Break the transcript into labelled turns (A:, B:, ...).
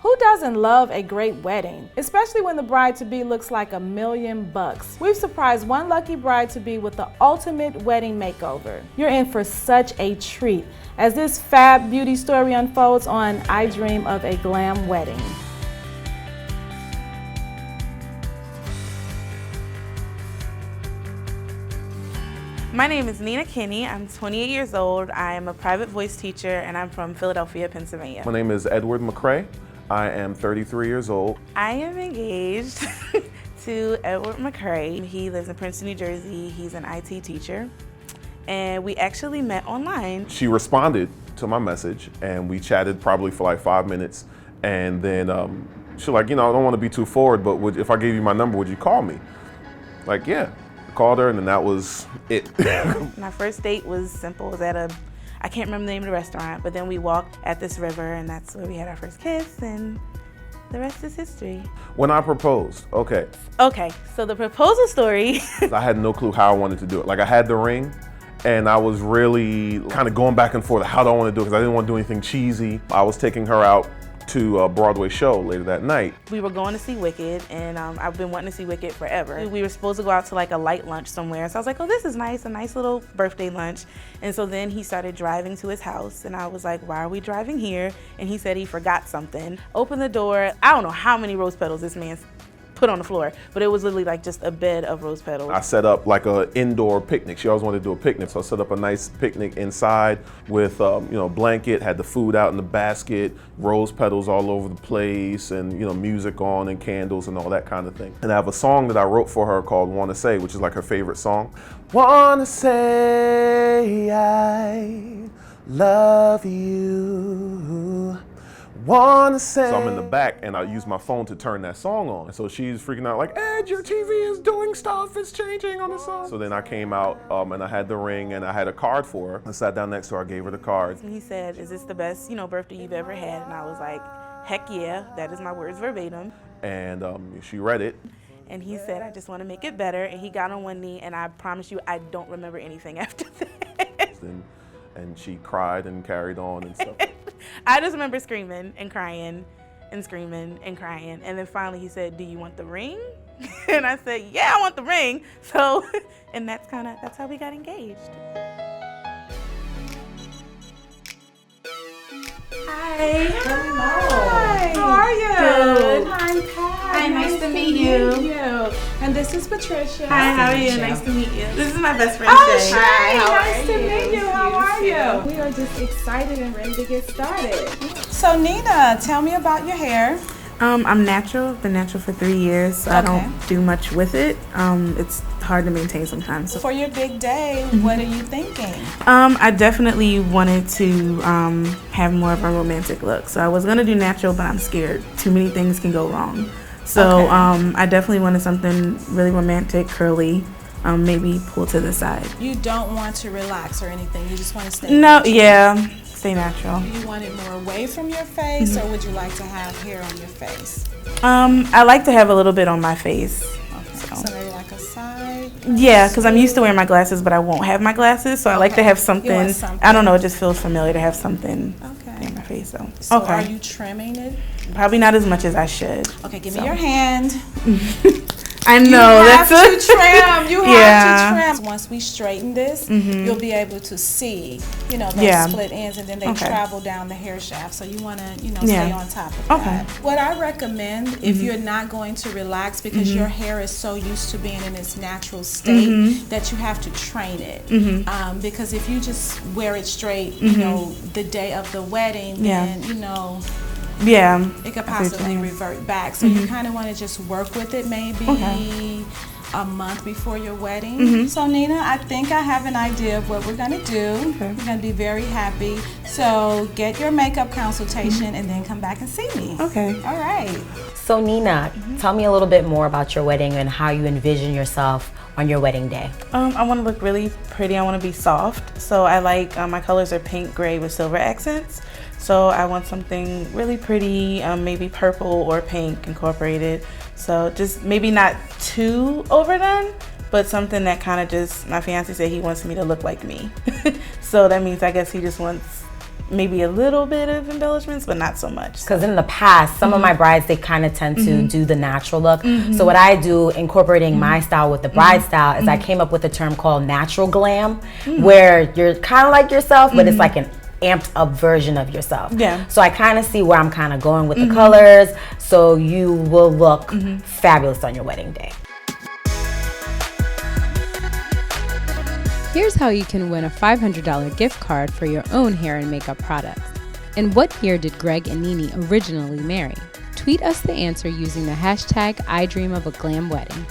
A: Who doesn't love a great wedding? Especially when the bride-to-be looks like $1,000,000. We've surprised one lucky bride-to-be with the ultimate wedding makeover. You're in for such a treat as this fab beauty story unfolds on I Dream of a Glam Wedding.
B: My name is Nina Kinney. I'm 28 years old. I am a private voice teacher and I'm from Philadelphia, Pennsylvania.
C: My name is Edward McCrae. I am 33 years old.
B: I am engaged to Edward McCrae. He lives in Princeton, New Jersey. He's an IT teacher. And we actually met online.
C: She responded to my message and we chatted probably for like 5 minutes. And then she's like, I don't want to be too forward, but if I gave you my number, would you call me? Like, yeah. Called her and then that was it.
B: My first date was simple. It was I can't remember the name of the restaurant, but then we walked at this river and that's where we had our first kiss and the rest is history.
C: When I proposed, okay,
B: so the proposal story.
C: I had no clue how I wanted to do it. Like I had the ring and I was really kind of going back and forth. How do I want to do it? Because I didn't want to do anything cheesy. I was taking her out to a Broadway show later that night.
B: We were going to see Wicked, and I've been wanting to see Wicked forever. We were supposed to go out to like a light lunch somewhere, so I was like, oh, this is nice, a nice little birthday lunch. And so then he started driving to his house, and I was like, why are we driving here? And he said he forgot something. Opened the door, I don't know how many rose petals this man put on the floor, but it was literally like just a bed of rose petals.
C: I set up like an indoor picnic. She always wanted to do a picnic, so I set up a nice picnic inside with blanket, had the food out in the basket, rose petals all over the place, and music on and candles and all that kind of thing. And I have a song that I wrote for her called "Wanna Say," which is like her favorite song. Wanna say I love you. Wanna say. So I'm in the back and I use my phone to turn that song on. And so she's freaking out like, Ed, your TV is doing stuff, it's changing on the song. So then I came out and I had the ring and I had a card for her. I sat down next to her, I gave her the card.
B: And he said, is this the best, birthday you've ever had? And I was like, heck yeah, that is my words verbatim.
C: And she read it.
B: And he said, I just want to make it better. And he got on one knee and I promise you, I don't remember anything after that.
C: And she cried and carried on and stuff.
B: I just remember screaming and crying and screaming and crying. And then finally he said, do you want the ring? And I said, yeah, I want the ring. So, and that's how we got engaged. Hi.
A: Hi. How are you?
B: Good.
A: I'm Pat.
B: Hi, nice to meet you.
A: And this is Patricia.
B: Hi, how are you? Nice to meet you. This is my best friend,
A: Oh,
B: Shay.
A: Shay, nice to meet you. How are you? We are just excited and ready to get started. So Nina, tell me about your hair.
B: I'm natural. Been natural for 3 years, so I don't do much with it. It's hard to maintain sometimes. So.
A: For your big day, what are you thinking?
B: I definitely wanted to have more of a romantic look. So I was gonna do natural, but I'm scared. Too many things can go wrong. So I definitely wanted something really romantic, curly, maybe pull to the side.
A: You don't want to relax or anything. You just want to stay
B: natural. Yeah. Stay natural.
A: Do you want it more away from your face, or would you like to have hair on your face?
B: I like to have a little bit on my face.
A: Okay. So maybe like a side?
B: Yeah, because I'm used to wearing my glasses, but I won't have my glasses, so I like to have something. I don't know, it just feels familiar to have something in my face. So
A: are you trimming it?
B: Probably not as much as I should.
A: Okay, give me your hand.
B: I know.
A: You have to trim. You have to trim.
B: Once
A: we straighten this, you'll be able to see, those split ends, and then they travel down the hair shaft. So you want to, stay on top of that. What I recommend, if you're not going to relax because your hair is so used to being in its natural state, that you have to train it. Because if you just wear it straight, the day of the wedding, then, it could possibly revert back. So you kind of want to just work with it maybe a month before your wedding. So Nina, I think I have an idea of what we're going to do. We're going to be very happy. So get your makeup consultation and then come back and see me.
B: Okay.
A: All right.
D: So Nina, tell me a little bit more about your wedding and how you envision yourself on your wedding day.
B: I want to look really pretty. I want to be soft. So I like, my colors are pink, gray with silver accents. So I want something really pretty, maybe purple or pink incorporated. So just maybe not too overdone, but something that kind of just, my fiance said he wants me to look like me. So that means I guess he just wants maybe a little bit of embellishments, but not so much.
D: Because in the past, some of my brides, they kind of tend to do the natural look. So what I do, incorporating my style with the bride style, is I came up with a term called natural glam, where you're kind of like yourself, but it's like an amped up version of yourself.
B: Yeah.
D: So I kind of see where I'm kind of going with the colors, so you will look fabulous on your wedding day.
E: Here's how you can win a $500 gift card for your own hair and makeup products. And what year did Greg and Nene originally marry? Tweet us the answer using the hashtag #IDreamOfAGlamWedding.